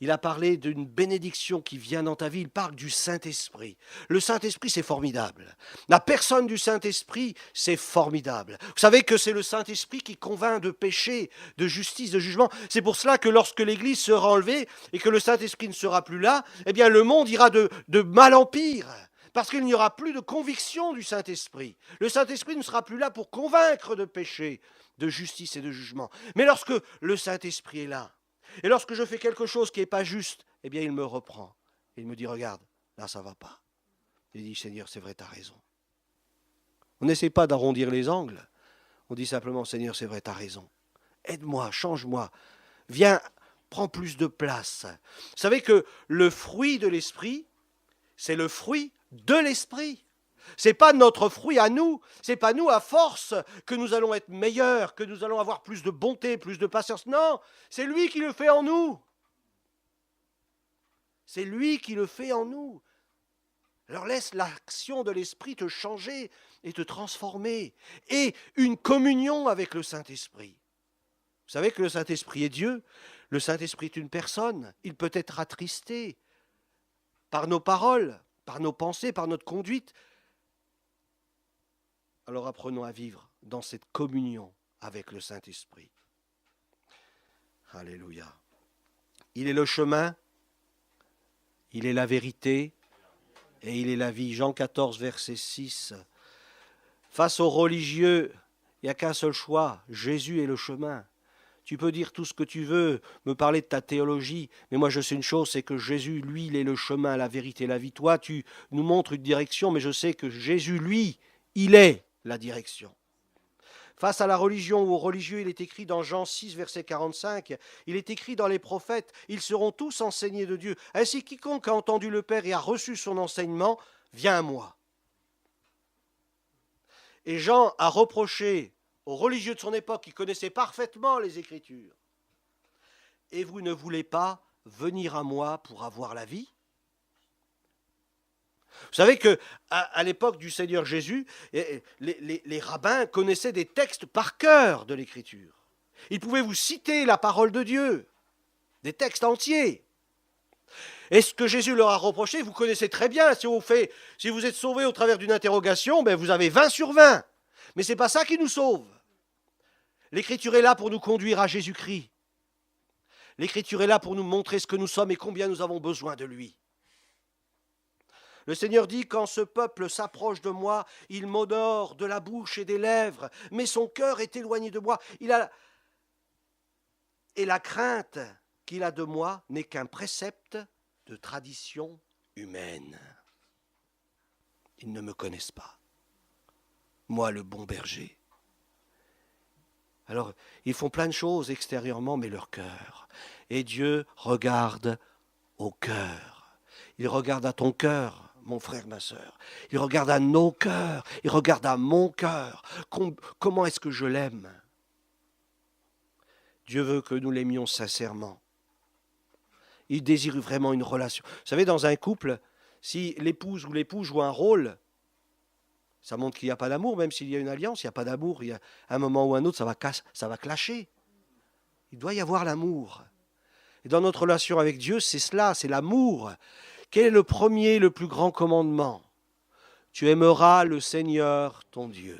Il a parlé d'une bénédiction qui vient dans ta vie. Il parle du Saint-Esprit. Le Saint-Esprit, c'est formidable. La personne du Saint-Esprit, c'est formidable. Vous savez que c'est le Saint-Esprit qui convainc de péché, de justice, de jugement. C'est pour cela que lorsque l'Église sera enlevée et que le Saint-Esprit ne sera plus là, eh bien le monde ira de mal en pire. Parce qu'il n'y aura plus de conviction du Saint-Esprit. Le Saint-Esprit ne sera plus là pour convaincre de péché, de justice et de jugement. Mais lorsque le Saint-Esprit est là, et lorsque je fais quelque chose qui n'est pas juste, eh bien il me reprend. Il me dit, regarde, là ça ne va pas. Il dit, Seigneur, c'est vrai, tu as raison. On n'essaie pas d'arrondir les angles. On dit simplement, Seigneur, c'est vrai, tu as raison. Aide-moi, change-moi. Viens, prends plus de place. Vous savez que le fruit de l'esprit, c'est le fruit de l'esprit. Ce n'est pas notre fruit à nous, ce n'est pas nous à force que nous allons être meilleurs, que nous allons avoir plus de bonté, plus de patience. Non, c'est lui qui le fait en nous. C'est lui qui le fait en nous. Alors laisse l'action de l'Esprit te changer et te transformer. Et une communion avec le Saint-Esprit. Vous savez que le Saint-Esprit est Dieu. Le Saint-Esprit est une personne. Il peut être attristé par nos paroles, par nos pensées, par notre conduite. Alors apprenons à vivre dans cette communion avec le Saint-Esprit. Alléluia. Il est le chemin, il est la vérité et il est la vie. Jean 14, verset 6. Face aux religieux, il n'y a qu'un seul choix. Jésus est le chemin. Tu peux dire tout ce que tu veux, me parler de ta théologie, mais moi je sais une chose, c'est que Jésus, lui, il est le chemin, la vérité, la vie. Toi, tu nous montres une direction, mais je sais que Jésus, lui, il est la direction. Face à la religion ou aux religieux, il est écrit dans Jean 6, verset 45, il est écrit dans les prophètes, ils seront tous enseignés de Dieu. Ainsi, quiconque a entendu le Père et a reçu son enseignement, vient à moi. Et Jean a reproché aux religieux de son époque qui connaissaient parfaitement les Écritures, et vous ne voulez pas venir à moi pour avoir la vie ? Vous savez qu'à l'époque du Seigneur Jésus, les rabbins connaissaient des textes par cœur de l'Écriture. Ils pouvaient vous citer la parole de Dieu, des textes entiers. Et ce que Jésus leur a reproché, vous connaissez très bien. Si vous êtes sauvé au travers d'une interrogation, ben vous avez 20 sur 20. Mais ce n'est pas ça qui nous sauve. L'Écriture est là pour nous conduire à Jésus-Christ. L'Écriture est là pour nous montrer ce que nous sommes et combien nous avons besoin de lui. Le Seigneur dit, quand ce peuple s'approche de moi, il m'honore de la bouche et des lèvres, mais son cœur est éloigné de moi. Et la crainte qu'il a de moi n'est qu'un précepte de tradition humaine. Ils ne me connaissent pas. Moi, le bon berger. Alors, ils font plein de choses extérieurement, mais leur cœur. Et Dieu regarde au cœur. Il regarde à ton cœur, mon frère, ma sœur. Il regarde à nos cœurs. Il regarde à mon cœur. Comment est-ce que je l'aime ? Dieu veut que nous l'aimions sincèrement. Il désire vraiment une relation. Vous savez, dans un couple, si l'épouse ou l'époux joue un rôle, ça montre qu'il n'y a pas d'amour, même s'il y a une alliance, il n'y a pas d'amour. Il y a un moment ou un autre, ça va clasher. Il doit y avoir l'amour. Et dans notre relation avec Dieu, c'est cela, c'est l'amour. Quel est le premier, le plus grand commandement ? Tu aimeras le Seigneur, ton Dieu.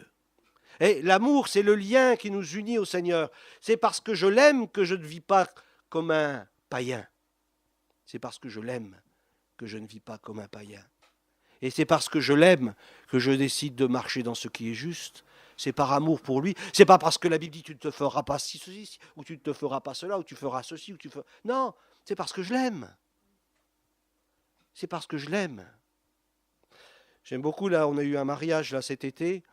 Et l'amour, c'est le lien qui nous unit au Seigneur. C'est parce que je l'aime que je ne vis pas comme un païen. C'est parce que je l'aime que je ne vis pas comme un païen. Et c'est parce que je l'aime que je décide de marcher dans ce qui est juste. C'est par amour pour lui. C'est pas parce que la Bible dit tu ne te feras pas ceci, ou tu ne te feras pas cela, ou tu feras ceci, ou tu feras... Non, c'est parce que je l'aime. C'est parce que je l'aime. J'aime beaucoup, là, on a eu un mariage là cet été,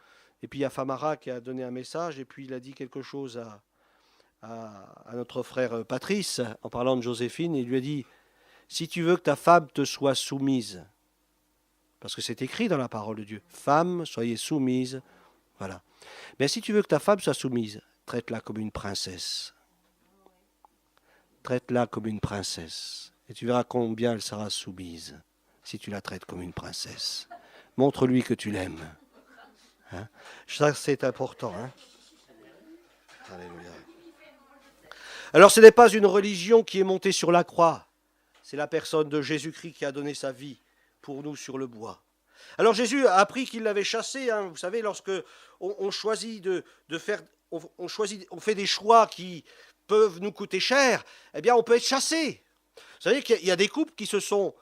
et puis il y a Famara qui a donné un message, et puis il a dit quelque chose à notre frère Patrice, en parlant de Joséphine, et il lui a dit, si tu veux que ta femme te soit soumise, parce que c'est écrit dans la parole de Dieu, femme, soyez soumise, voilà. Mais si tu veux que ta femme soit soumise, traite-la comme une princesse. Traite-la comme une princesse. Et tu verras combien elle sera soumise si tu la traites comme une princesse. Montre-lui que tu l'aimes. Hein? Ça, c'est important. Hein? Alléluia. Alors, ce n'est pas une religion qui est montée sur la croix. C'est la personne de Jésus-Christ qui a donné sa vie pour nous sur le bois. Alors Jésus a appris qu'il l'avait chassé. Hein. Vous savez, lorsque on choisit de faire, on fait des choix qui peuvent nous coûter cher, eh bien on peut être chassé. Vous savez qu'il y a des couples qui se sont,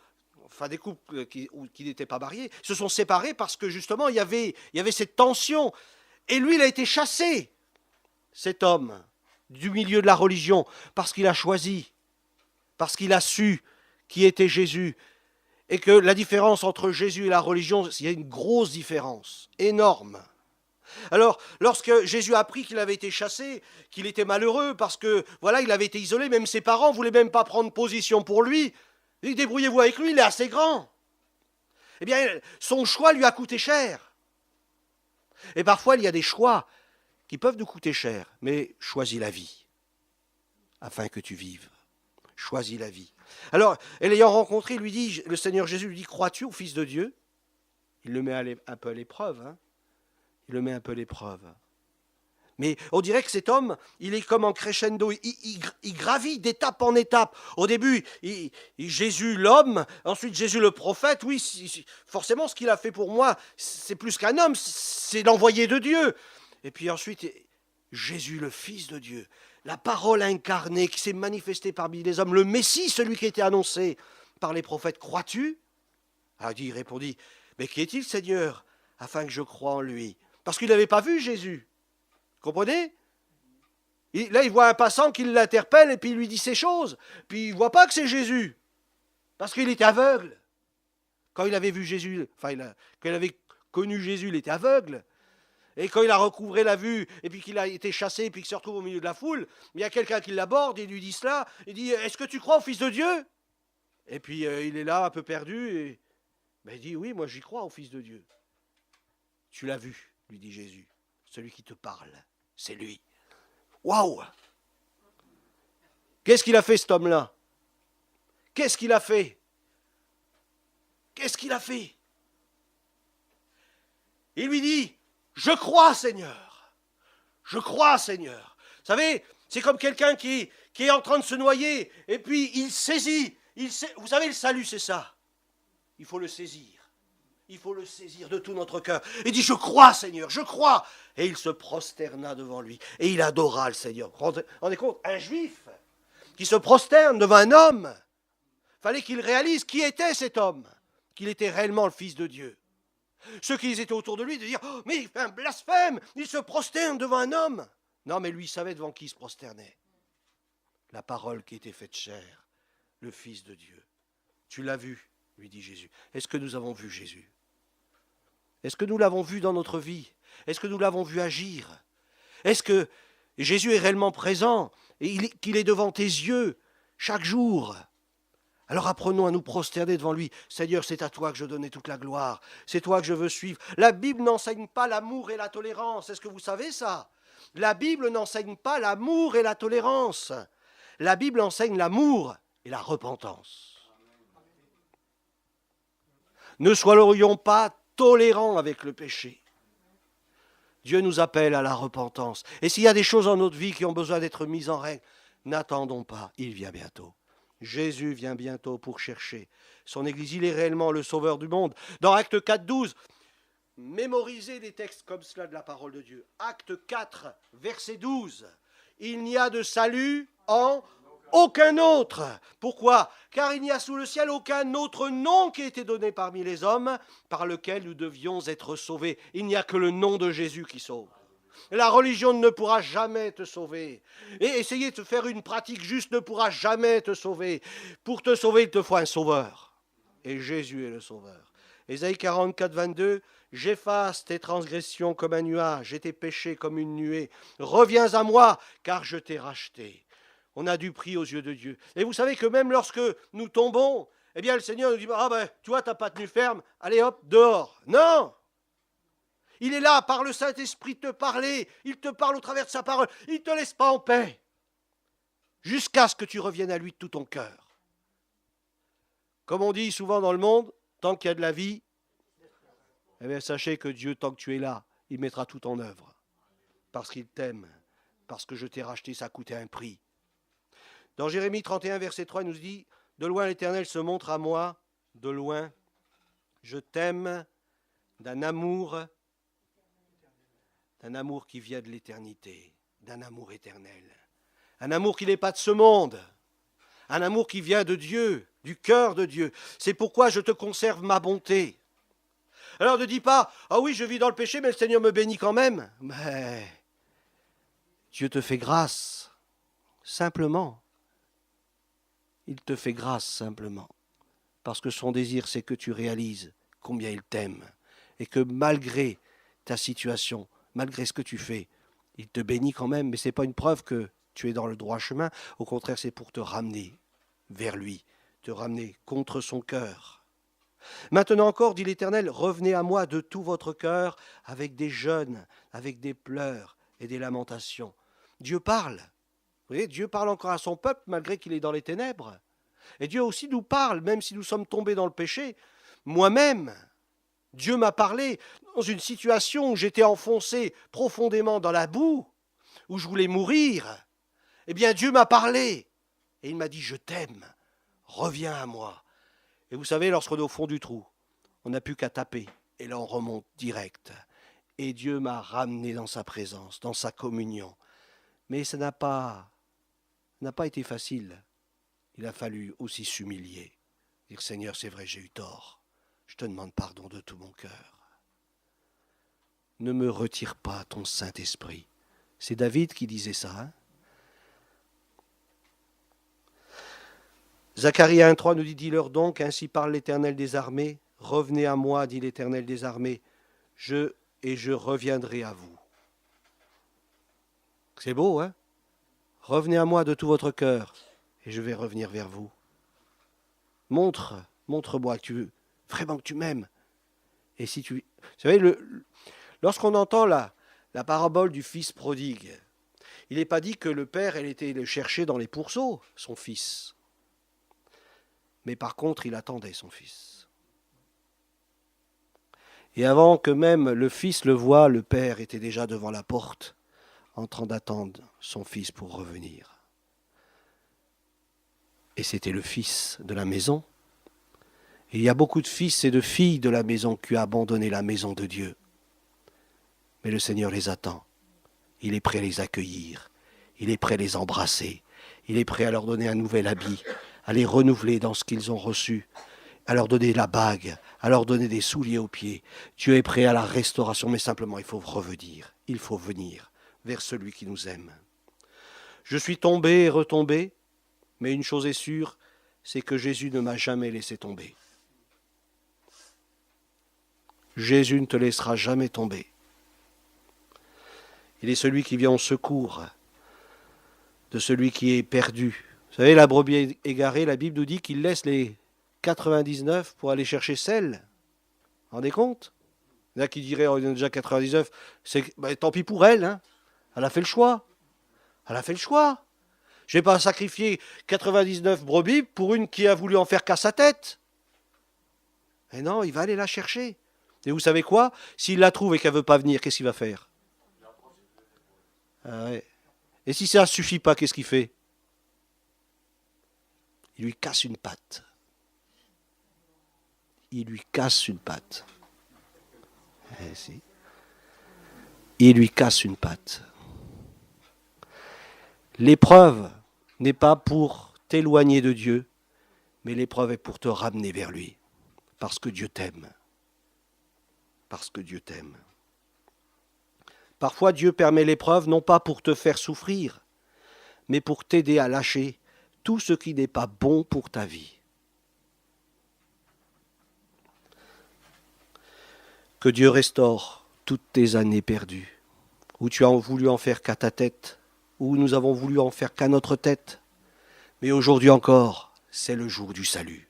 enfin des couples qui n'étaient pas mariés, se sont séparés parce que justement il y avait cette tension. Et lui, il a été chassé, cet homme, du milieu de la religion, parce qu'il a choisi, parce qu'il a su qui était Jésus. Et que la différence entre Jésus et la religion, il y a une grosse différence, énorme. Alors, lorsque Jésus a appris qu'il avait été chassé, qu'il était malheureux parce que, voilà, il avait été isolé, même ses parents ne voulaient même pas prendre position pour lui, il dit, débrouillez-vous avec lui, il est assez grand. Eh bien, son choix lui a coûté cher. Et parfois, il y a des choix qui peuvent nous coûter cher, mais choisis la vie, afin que tu vives. Choisis la vie. Alors, et l'ayant rencontré, il lui dit, le Seigneur Jésus lui dit, crois-tu au Fils de Dieu ? Il le met un peu à l'épreuve. Hein. Il le met un peu à l'épreuve. Mais on dirait que cet homme, il est comme en crescendo, il gravit d'étape en étape. Au début, Jésus l'homme, ensuite Jésus le prophète. Oui, forcément, ce qu'il a fait pour moi, c'est plus qu'un homme, c'est l'envoyé de Dieu. Et puis ensuite, Jésus le Fils de Dieu. La parole incarnée qui s'est manifestée parmi les hommes, le Messie, celui qui a été annoncé par les prophètes, crois-tu ? Alors il répondit, mais qui est-il, Seigneur, afin que je croie en lui ? Parce qu'il n'avait pas vu Jésus. Vous comprenez ? Là, il voit un passant qui l'interpelle et puis il lui dit ces choses. Puis il ne voit pas que c'est Jésus. Parce qu'il était aveugle. Quand il avait vu Jésus, quand il avait connu Jésus, il était aveugle. Et quand il a recouvré la vue, et puis qu'il a été chassé, et puis qu'il se retrouve au milieu de la foule, il y a quelqu'un qui l'aborde, et lui dit cela, il dit, est-ce que tu crois au Fils de Dieu? Et puis il est là, un peu perdu, et il dit, oui, moi j'y crois au Fils de Dieu. Tu l'as vu, lui dit Jésus, celui qui te parle, c'est lui. Waouh! Qu'est-ce qu'il a fait cet homme-là? Qu'est-ce qu'il a fait? Qu'est-ce qu'il a fait? Il lui dit, je crois Seigneur, je crois Seigneur. Vous savez, c'est comme quelqu'un qui est en train de se noyer, et puis il saisit, vous savez le salut c'est ça, il faut le saisir. Il faut le saisir de tout notre cœur. Il dit, je crois Seigneur, je crois. Et il se prosterna devant lui. Et il adora le Seigneur. Vous vous rendez compte? Un juif qui se prosterne devant un homme. Il fallait qu'il réalise qui était cet homme. Qu'il était réellement le Fils de Dieu. Ceux qui étaient autour de lui, de dire, oh, mais il fait un blasphème. Il se prosterne devant un homme. Non, mais lui, il savait devant qui il se prosternait. La parole qui était faite chair. Le Fils de Dieu. Tu l'as vu, lui dit Jésus. Est-ce que nous avons vu Jésus? Est-ce que nous l'avons vu dans notre vie? Est-ce que nous l'avons vu agir? Est-ce que Jésus est réellement présent et qu'il est devant tes yeux chaque jour? Alors apprenons à nous prosterner devant lui. Seigneur, c'est à toi que je donnais toute la gloire. C'est toi que je veux suivre. La Bible n'enseigne pas l'amour et la tolérance. Est-ce que vous savez ça? La Bible n'enseigne pas l'amour et la tolérance. La Bible enseigne l'amour et la repentance. Ne soyons pas tolérants avec le péché. Dieu nous appelle à la repentance. Et s'il y a des choses dans notre vie qui ont besoin d'être mises en règle, n'attendons pas, il vient bientôt. Jésus vient bientôt pour chercher son Église. Il est réellement le Sauveur du monde. Dans Acte 4, 12, mémorisez des textes comme cela de la parole de Dieu. Acte 4, verset 12. Il n'y a de salut en aucun autre. Pourquoi? Car il n'y a sous le ciel aucun autre nom qui ait été donné parmi les hommes par lequel nous devions être sauvés. Il n'y a que le nom de Jésus qui sauve. La religion ne pourra jamais te sauver. Et essayer de faire une pratique juste ne pourra jamais te sauver. Pour te sauver, il te faut un sauveur. Et Jésus est le sauveur. Ésaïe 44, 22, « J'efface tes transgressions comme un nuage et tes péchés comme une nuée. Reviens à moi, car je t'ai racheté. » On a du prix aux yeux de Dieu. Et vous savez que même lorsque nous tombons, eh bien le Seigneur nous dit, ah ben, tu vois, tu n'as pas tenu ferme, allez hop, dehors. Non! Il est là, par le Saint-Esprit, te parler. Il te parle au travers de sa parole. Il ne te laisse pas en paix. Jusqu'à ce que tu reviennes à lui de tout ton cœur. Comme on dit souvent dans le monde, tant qu'il y a de la vie, eh bien, sachez que Dieu, tant que tu es là, il mettra tout en œuvre. Parce qu'il t'aime. Parce que je t'ai racheté, ça a coûté un prix. Dans Jérémie 31, verset 3, il nous dit, « De loin l'Éternel se montre à moi, de loin, je t'aime d'un amour qui vient de l'éternité, d'un amour éternel. Un amour qui n'est pas de ce monde, un amour qui vient de Dieu, du cœur de Dieu. C'est pourquoi je te conserve ma bonté. » Alors ne dis pas, « Ah oui, je vis dans le péché, mais le Seigneur me bénit quand même. » Mais Dieu te fait grâce, simplement. Il te fait grâce simplement, parce que son désir, c'est que tu réalises combien il t'aime, et que malgré ta situation, malgré ce que tu fais, il te bénit quand même, mais ce n'est pas une preuve que tu es dans le droit chemin, au contraire, c'est pour te ramener vers lui, te ramener contre son cœur. Maintenant encore, dit l'Éternel, revenez à moi de tout votre cœur, avec des jeûnes, avec des pleurs et des lamentations. Dieu parle. Vous voyez, Dieu parle encore à son peuple malgré qu'il est dans les ténèbres. Et Dieu aussi nous parle, même si nous sommes tombés dans le péché. Moi-même, Dieu m'a parlé dans une situation où j'étais enfoncé profondément dans la boue, où je voulais mourir. Eh bien, Dieu m'a parlé. Et il m'a dit, je t'aime, reviens à moi. Et vous savez, lorsqu'on est au fond du trou, on n'a plus qu'à taper. Et là, on remonte direct. Et Dieu m'a ramené dans sa présence, dans sa communion. Mais ça n'a pas été facile. Il a fallu aussi s'humilier. Dire, Seigneur, c'est vrai, j'ai eu tort. Je te demande pardon de tout mon cœur. Ne me retire pas ton Saint-Esprit. C'est David qui disait ça. Hein? Zacharie 1,3 nous dit, dis-leur donc, ainsi parle l'Éternel des armées. Revenez à moi, dit l'Éternel des armées. Je et je reviendrai à vous. C'est beau, hein? Revenez à moi de tout votre cœur, et je vais revenir vers vous. Montre-moi vraiment que tu m'aimes. Et si tu... Vous savez, lorsqu'on entend la parabole du fils prodigue, il n'est pas dit que le père, elle était le chercher dans les pourceaux, son fils. Mais par contre, il attendait son fils. Et avant que même le fils le voie, le père était déjà devant la porte, en train d'attendre son fils pour revenir. Et c'était le fils de la maison. Et il y a beaucoup de fils et de filles de la maison qui ont abandonné la maison de Dieu. Mais le Seigneur les attend. Il est prêt à les accueillir. Il est prêt à les embrasser. Il est prêt à leur donner un nouvel habit, à les renouveler dans ce qu'ils ont reçu, à leur donner la bague, à leur donner des souliers aux pieds. Dieu est prêt à la restauration, mais simplement il faut revenir. Il faut venir vers celui qui nous aime. Je suis tombé et retombé, mais une chose est sûre, c'est que Jésus ne m'a jamais laissé tomber. Jésus ne te laissera jamais tomber. Il est celui qui vient au secours de celui qui est perdu. Vous savez, la brebis égarée, la Bible nous dit qu'il laisse les 99 pour aller chercher celle. Vous vous rendez compte? Il y en a qui diraient, oh, il y en a déjà 99, tant pis pour elle, hein. Elle a fait le choix. Elle a fait le choix. Je ne vais pas sacrifier 99 brebis pour une qui a voulu en faire qu'à sa tête. Et non, il va aller la chercher. Et vous savez quoi? S'il la trouve et qu'elle ne veut pas venir, qu'est-ce qu'il va faire? Ah ouais. Et si ça ne suffit pas, qu'est-ce qu'il fait? Il lui casse une patte. Il lui casse une patte. Si. Il lui casse une patte. L'épreuve n'est pas pour t'éloigner de Dieu, mais l'épreuve est pour te ramener vers lui. Parce que Dieu t'aime. Parce que Dieu t'aime. Parfois, Dieu permet l'épreuve non pas pour te faire souffrir, mais pour t'aider à lâcher tout ce qui n'est pas bon pour ta vie. Que Dieu restaure toutes tes années perdues, où tu as voulu en faire qu'à ta tête, où nous avons voulu en faire qu'à notre tête. Mais aujourd'hui encore, c'est le jour du salut.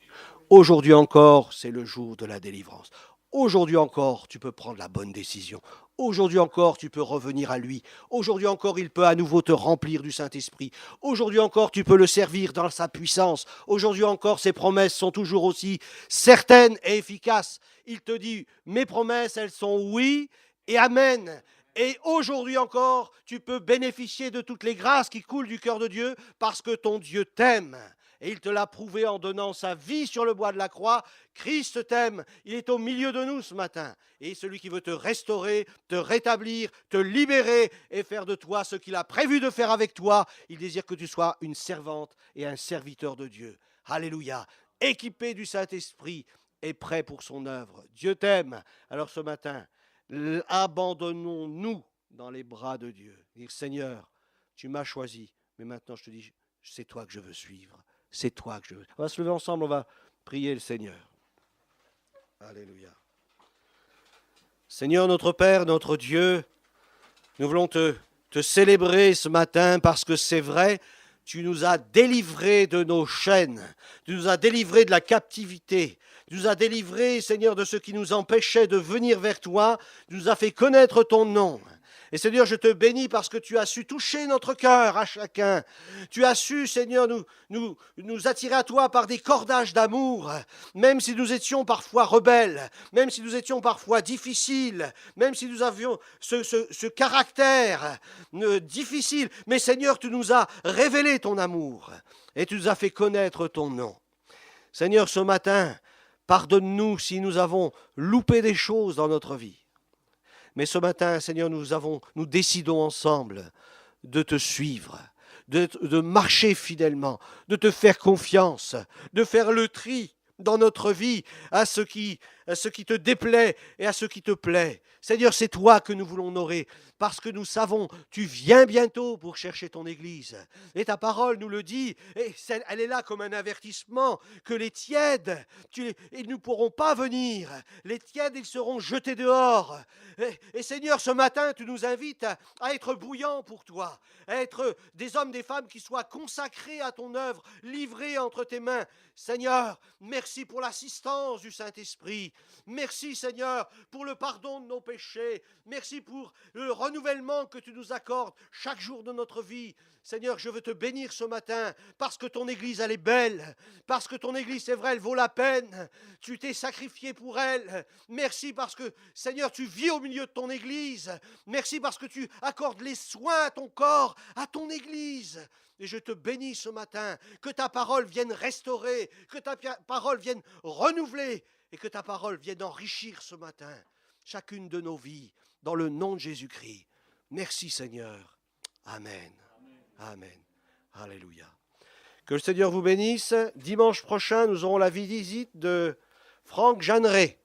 Aujourd'hui encore, c'est le jour de la délivrance. Aujourd'hui encore, tu peux prendre la bonne décision. Aujourd'hui encore, tu peux revenir à lui. Aujourd'hui encore, il peut à nouveau te remplir du Saint-Esprit. Aujourd'hui encore, tu peux le servir dans sa puissance. Aujourd'hui encore, ses promesses sont toujours aussi certaines et efficaces. Il te dit, mes promesses, elles sont oui et amen. Et aujourd'hui encore, tu peux bénéficier de toutes les grâces qui coulent du cœur de Dieu parce que ton Dieu t'aime. Et il te l'a prouvé en donnant sa vie sur le bois de la croix. Christ t'aime, il est au milieu de nous ce matin. Et celui qui veut te restaurer, te rétablir, te libérer et faire de toi ce qu'il a prévu de faire avec toi, il désire que tu sois une servante et un serviteur de Dieu. Alléluia, équipé du Saint-Esprit et prêt pour son œuvre. Dieu t'aime. Alors ce matin, abandonnons-nous dans les bras de Dieu. Dire, Seigneur, tu m'as choisi, mais maintenant je te dis, c'est toi que je veux suivre. C'est toi que je veux. On va se lever ensemble, on va prier le Seigneur. Alléluia. Seigneur notre Père, notre Dieu, nous voulons te célébrer ce matin parce que c'est vrai, tu nous as délivrés de nos chaînes, tu nous as délivrés de la captivité, tu nous as délivrés, Seigneur, de ce qui nous empêchait de venir vers toi, tu nous as fait connaître ton nom. Et Seigneur, je te bénis parce que tu as su toucher notre cœur à chacun. Tu as su, Seigneur, nous attirer à toi par des cordages d'amour, même si nous étions parfois rebelles, même si nous étions parfois difficiles, même si nous avions ce caractère difficile. Mais Seigneur, tu nous as révélé ton amour et tu nous as fait connaître ton nom. Seigneur, ce matin, pardonne-nous si nous avons loupé des choses dans notre vie. Mais ce matin, Seigneur, nous décidons ensemble de te suivre, de marcher fidèlement, de te faire confiance, de faire le tri dans notre vie à ce qui à ce qui te déplaît et à ce qui te plaît. Seigneur, c'est toi que nous voulons honorer, parce que nous savons, tu viens bientôt pour chercher ton Église. Et ta parole nous le dit, et elle est là comme un avertissement, que les tièdes, ils ne pourront pas venir. Les tièdes, ils seront jetés dehors. Et Seigneur, ce matin, tu nous invites à être bouillants pour toi, à être des hommes, des femmes qui soient consacrés à ton œuvre, livrés entre tes mains. Seigneur, merci pour l'assistance du Saint-Esprit. Merci, Seigneur, pour le pardon de nos péchés. Merci pour le renouvellement que tu nous accordes chaque jour de notre vie. Seigneur, je veux te bénir ce matin parce que ton Église, elle est belle. Parce que ton Église, c'est vrai, elle vaut la peine. Tu t'es sacrifié pour elle. Merci parce que, Seigneur, tu vis au milieu de ton Église. Merci parce que tu accordes les soins à ton corps, à ton Église. Et je te bénis ce matin, que ta parole vienne restaurer, que ta parole vienne renouveler et que ta parole vienne enrichir ce matin chacune de nos vies, dans le nom de Jésus-Christ. Merci Seigneur. Amen. Amen. Alléluia. Que le Seigneur vous bénisse. Dimanche prochain, nous aurons la visite de Franck Jeanneret.